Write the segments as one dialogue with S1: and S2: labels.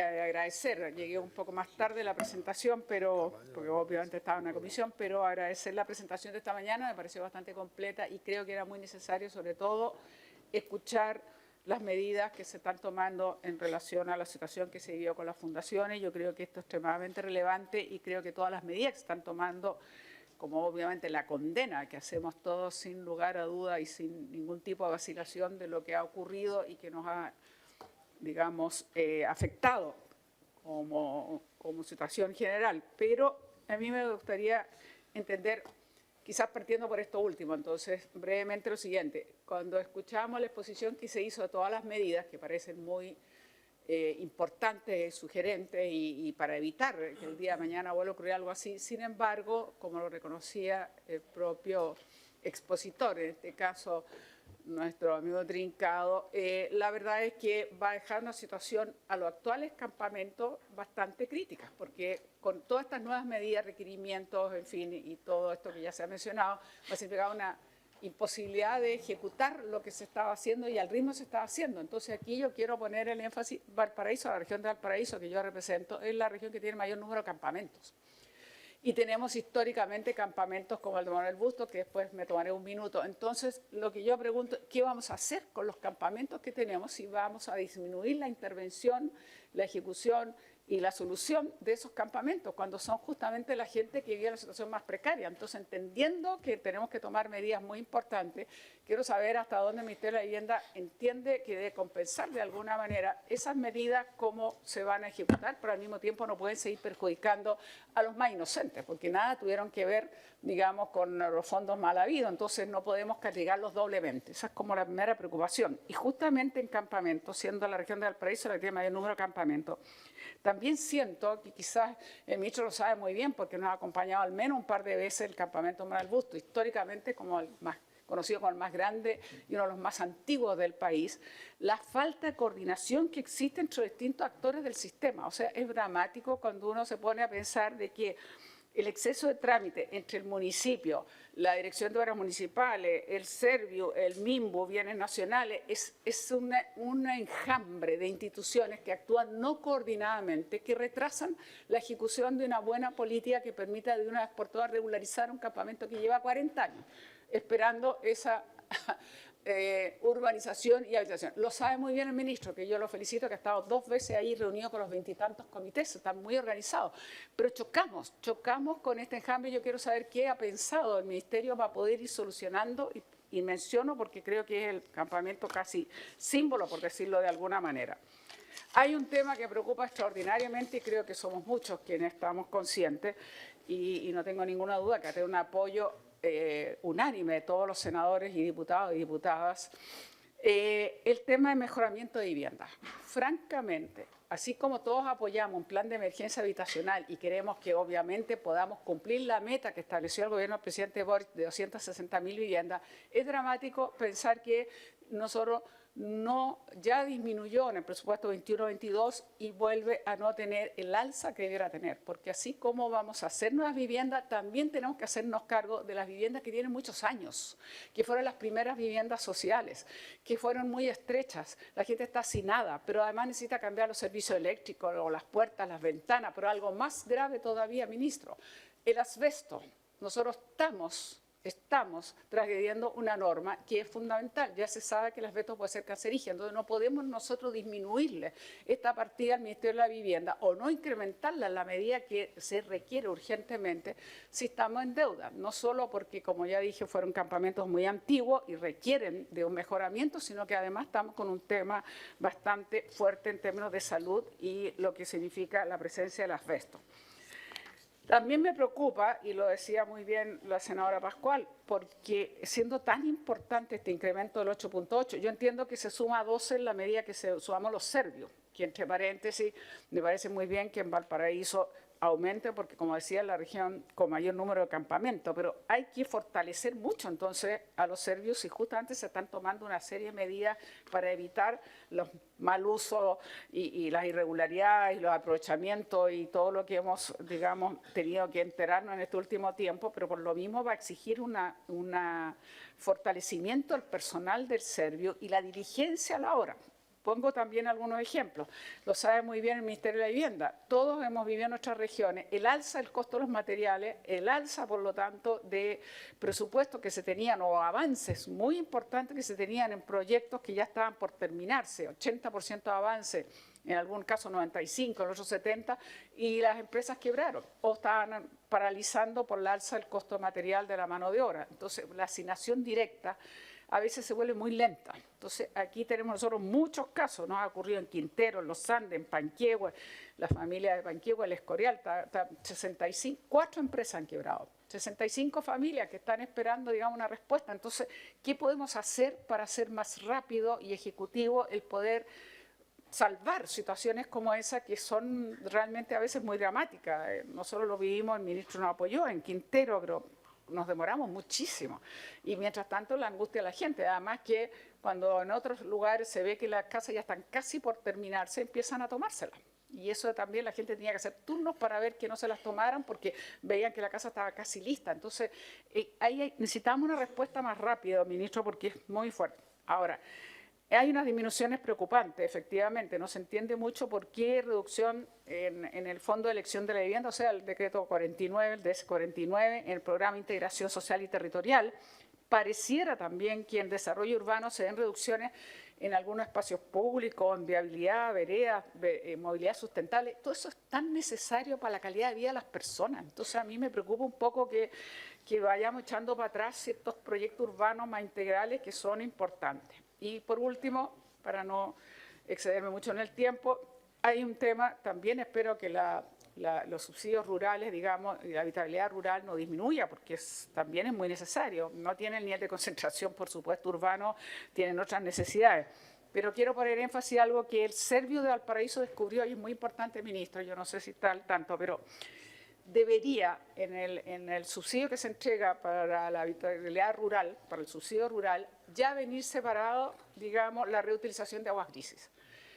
S1: agradecer, llegué un poco más tarde a la presentación, pero porque obviamente estaba en una comisión, pero agradecer la presentación de esta mañana, me pareció bastante completa y creo que era muy necesario, sobre todo, escuchar las medidas que se están tomando en relación a la situación que se vivió con las fundaciones. Yo creo que esto es extremadamente relevante y creo que todas las medidas que se están tomando, como obviamente la condena que hacemos todos sin lugar a duda y sin ningún tipo de vacilación de lo que ha ocurrido y que nos ha, digamos, afectado como situación general. Pero a mí me gustaría entender, quizás partiendo por esto último, entonces brevemente lo siguiente. Cuando escuchamos la exposición que se hizo de todas las medidas que parecen muy importantes, sugerentes y para evitar que el día de mañana vuelva a ocurrir algo así, sin embargo, como lo reconocía el propio expositor, en este caso nuestro amigo Trincado, la verdad es que va a dejar una situación a los actuales campamentos bastante crítica, porque con todas estas nuevas medidas, requerimientos, en fin, y todo esto que ya se ha mencionado, va a significar una imposibilidad de ejecutar lo que se estaba haciendo y al ritmo se estaba haciendo. Entonces aquí yo quiero poner el énfasis, Valparaíso, la región de Valparaíso que yo represento, es la región que tiene mayor número de campamentos. Y tenemos históricamente campamentos como el de Manuel Bustos, que después me tomaré un minuto. Entonces, lo que yo pregunto, ¿qué vamos a hacer con los campamentos que tenemos si vamos a disminuir la intervención, la ejecución y la solución de esos campamentos, cuando son justamente la gente que vive en la situación más precaria? Entonces, entendiendo que tenemos que tomar medidas muy importantes, quiero saber hasta dónde el Ministerio de la Vivienda entiende que debe compensar de alguna manera esas medidas, cómo se van a ejecutar, pero al mismo tiempo no pueden seguir perjudicando a los más inocentes, porque nada tuvieron que ver, digamos, con los fondos mal habidos, entonces no podemos castigarlos doblemente. Esa es como la primera preocupación. Y justamente en campamentos, siendo la región de Valparaíso la que tiene mayor número de campamentos, también siento que quizás el ministro lo sabe muy bien porque nos ha acompañado al menos un par de veces el campamento Manuel Bustos, históricamente como el más conocido como el más grande y uno de los más antiguos del país, la falta de coordinación que existe entre distintos actores del sistema. O sea, es dramático cuando uno se pone a pensar de que el exceso de trámite entre el municipio, la Dirección de Obras Municipales, el Servio, el MIMBU, Bienes Nacionales, es un enjambre de instituciones que actúan no coordinadamente, que retrasan la ejecución de una buena política que permita de una vez por todas regularizar un campamento que lleva 40 años, esperando esa urbanización y habitación. Lo sabe muy bien el ministro, que yo lo felicito, que ha estado 2 veces ahí reunido con los 20 y tantos comités, están muy organizados. Pero chocamos con este enjambre. Yo quiero saber qué ha pensado el ministerio para poder ir solucionando, y menciono porque creo que es el campamento casi símbolo, por decirlo de alguna manera. Hay un tema que preocupa extraordinariamente y creo que somos muchos quienes estamos conscientes, y no tengo ninguna duda que va a tener un apoyo unánime de todos los senadores y diputados y diputadas, el tema de mejoramiento de vivienda. Francamente, así como todos apoyamos un plan de emergencia habitacional y queremos que obviamente podamos cumplir la meta que estableció el gobierno del presidente Boric de 260.000 viviendas, es dramático pensar que nosotros ya disminuyó en el presupuesto 21-22 y vuelve a no tener el alza que debiera tener, porque así como vamos a hacer nuevas viviendas, también tenemos que hacernos cargo de las viviendas que tienen muchos años, que fueron las primeras viviendas sociales, que fueron muy estrechas, la gente está hacinada, pero además necesita cambiar los servicios eléctricos, o las puertas, las ventanas, pero algo más grave todavía, ministro, el asbesto. Nosotros estamos transgrediendo una norma que es fundamental. Ya se sabe que el asbesto puede ser cancerígeno, entonces no podemos nosotros disminuirle esta partida al Ministerio de la Vivienda o no incrementarla en la medida que se requiere urgentemente si estamos en deuda. No solo porque, como ya dije, fueron campamentos muy antiguos y requieren de un mejoramiento, sino que además estamos con un tema bastante fuerte en términos de salud y lo que significa la presencia del asbesto. También me preocupa, y lo decía muy bien la senadora Pascual, porque siendo tan importante este incremento del 8.8, yo entiendo que se suma a 12 en la medida que sumamos los serbios, que entre paréntesis me parece muy bien que en Valparaíso aumente, porque como decía, es la región con mayor número de campamentos, pero hay que fortalecer mucho entonces a los serbios y justamente se están tomando una serie de medidas para evitar los mal usos y las irregularidades y los aprovechamientos y todo lo que hemos, digamos, tenido que enterarnos en este último tiempo, pero por lo mismo va a exigir un fortalecimiento del personal del serbio y la dirigencia a la hora. pongo también algunos ejemplos. Lo sabe muy bien el Ministerio de la Vivienda. Todos hemos vivido en nuestras regiones el alza del costo de los materiales, el alza, por lo tanto, de presupuestos que se tenían o avances muy importantes que se tenían en proyectos que ya estaban por terminarse, 80% de avance, en algún caso 95, en otros 70, y las empresas quebraron o estaban paralizando por la alza del costo material de la mano de obra. Entonces, la asignación directa a veces se vuelve muy lenta. Entonces, aquí tenemos nosotros muchos casos, nos ha ocurrido en Quintero, en Los Andes, en Panquehue, la familia de Panquehue, el Escorial, 4 empresas han quebrado, 65 familias que están esperando, digamos, una respuesta. Entonces, ¿qué podemos hacer para hacer más rápido y ejecutivo el poder salvar situaciones como esa que son realmente a veces muy dramáticas? Nosotros lo vivimos, el ministro nos apoyó en Quintero, pero nos demoramos muchísimo. Y mientras tanto la angustia de la gente, además que cuando en otros lugares se ve que las casas ya están casi por terminarse, empiezan a tomárselas. Y eso también la gente tenía que hacer turnos para ver que no se las tomaran porque veían que la casa estaba casi lista. Entonces, ahí necesitamos una respuesta más rápida, ministro, porque es muy fuerte. Ahora, hay unas disminuciones preocupantes, efectivamente. No se entiende mucho por qué reducción en el Fondo de Elección de la Vivienda, o sea, el decreto 49, el DS 49, en el Programa de Integración Social y Territorial. Pareciera también que en desarrollo urbano se den reducciones en algunos espacios públicos, en viabilidad, veredas, movilidad sustentable. Todo eso es tan necesario para la calidad de vida de las personas. Entonces, a mí me preocupa un poco que vayamos echando para atrás ciertos proyectos urbanos más integrales que son importantes. Y por último, para no excederme mucho en el tiempo, hay un tema, también espero que los subsidios rurales, digamos, y la habitabilidad rural no disminuya, porque también es muy necesario. No tienen nivel de concentración, por supuesto, urbano, tienen otras necesidades. Pero quiero poner énfasis en algo que el Servio de Valparaíso descubrió, y es muy importante, ministro, yo no sé si está al tanto, pero debería, en el subsidio que se entrega para la habitabilidad rural, para el subsidio rural, ya venir separado, digamos, la reutilización de aguas grises.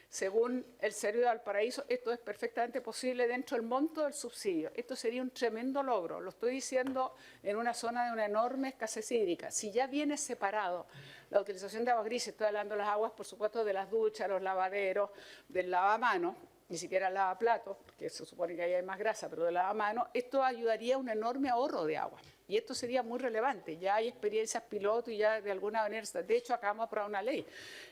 S1: Según el Servio de Valparaíso, esto es perfectamente posible dentro del monto del subsidio. Esto sería un tremendo logro. Lo estoy diciendo en una zona de una enorme escasez hídrica. Si ya viene separado la utilización de aguas grises, estoy hablando de las aguas, por supuesto, de las duchas, los lavaderos, del lavamanos, ni siquiera el lavaplatos, porque se supone que ahí hay más grasa, pero de lavamanos, esto ayudaría a un enorme ahorro de agua. Y esto sería muy relevante. Ya hay experiencias piloto y ya de alguna manera, de hecho, acabamos de aprobar una ley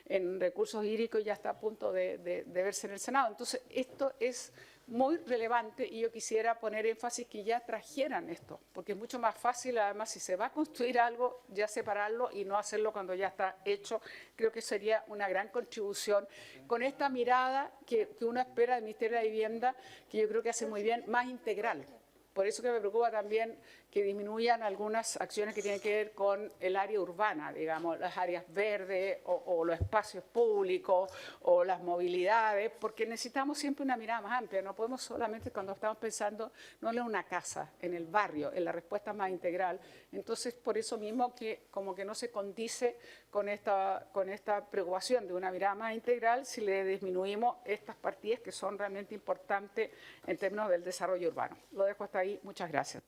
S1: en recursos hídricos y ya está a punto de verse en el Senado. Entonces, esto es muy relevante y yo quisiera poner énfasis que ya trajeran esto, porque es mucho más fácil, además, si se va a construir algo, ya separarlo y no hacerlo cuando ya está hecho. Creo que sería una gran contribución con esta mirada que uno espera del Ministerio de la Vivienda, que yo creo que hace muy bien, más integral. Por eso que me preocupa también que disminuyan algunas acciones que tienen que ver con el área urbana, digamos, las áreas verdes o los espacios públicos o las movilidades, porque necesitamos siempre una mirada más amplia. No podemos solamente, cuando estamos pensando, no en una casa, en el barrio, en la respuesta más integral. Entonces, por eso mismo que como que no se condice con esta preocupación de una mirada más integral si le disminuimos estas partidas que son realmente importantes en términos del desarrollo urbano. Lo dejo hasta ahí. Muchas gracias.